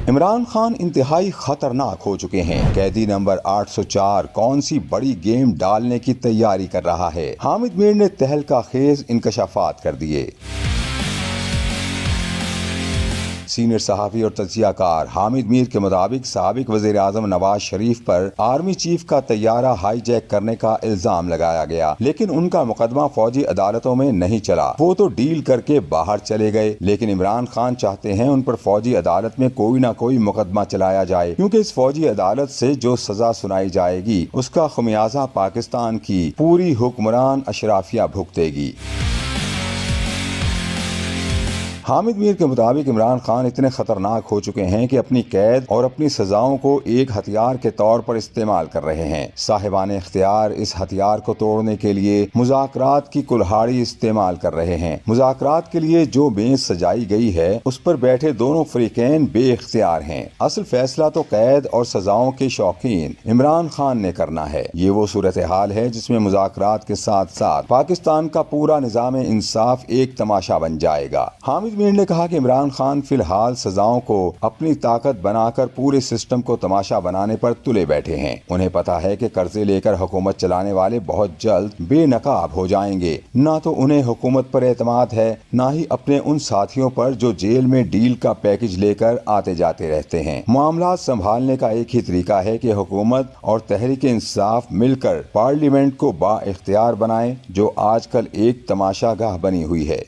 عمران خان انتہائی خطرناک ہو چکے ہیں۔ قیدی نمبر 804 کون سی بڑی گیم ڈالنے کی تیاری کر رہا ہے؟ حامد میر نے تہلکہ خیز انکشافات کر دیے۔ سینئر صحافی اور تجزیہ کار حامد میر کے مطابق سابق وزیر اعظم نواز شریف پر آرمی چیف کا طیارہ ہائی جیک کرنے کا الزام لگایا گیا، لیکن ان کا مقدمہ فوجی عدالتوں میں نہیں چلا۔ وہ تو ڈیل کر کے باہر چلے گئے، لیکن عمران خان چاہتے ہیں ان پر فوجی عدالت میں کوئی نہ کوئی مقدمہ چلایا جائے، کیونکہ اس فوجی عدالت سے جو سزا سنائی جائے گی اس کا خمیازہ پاکستان کی پوری حکمران اشرافیہ بھگتے گی۔ حامد میر کے مطابق عمران خان اتنے خطرناک ہو چکے ہیں کہ اپنی قید اور اپنی سزاؤں کو ایک ہتھیار کے طور پر استعمال کر رہے ہیں۔ صاحبان اختیار اس ہتھیار کو توڑنے کے لیے مذاکرات کی کلہاڑی استعمال کر رہے ہیں۔ مذاکرات کے لیے جو میز سجائی گئی ہے اس پر بیٹھے دونوں فریقین بے اختیار ہیں۔ اصل فیصلہ تو قید اور سزاؤں کے شوقین عمران خان نے کرنا ہے۔ یہ وہ صورتحال ہے جس میں مذاکرات کے ساتھ ساتھ پاکستان کا پورا نظام انصاف ایک تماشا بن جائے گا۔ حامد میر نے کہا کہ عمران خان فی الحال سزاؤں کو اپنی طاقت بنا کر پورے سسٹم کو تماشا بنانے پر تلے بیٹھے ہیں۔ انہیں پتا ہے کہ قرضے لے کر حکومت چلانے والے بہت جلد بے نقاب ہو جائیں گے۔ نہ تو انہیں حکومت پر اعتماد ہے، نہ ہی اپنے ان ساتھیوں پر جو جیل میں ڈیل کا پیکج لے کر آتے جاتے رہتے ہیں۔ معاملات سنبھالنے کا ایک ہی طریقہ ہے کہ حکومت اور تحریک انصاف مل کر پارلیمنٹ کو با اختیار بنائیں، جو آج کل ایک تماشا گاہ بنی ہوئی ہے۔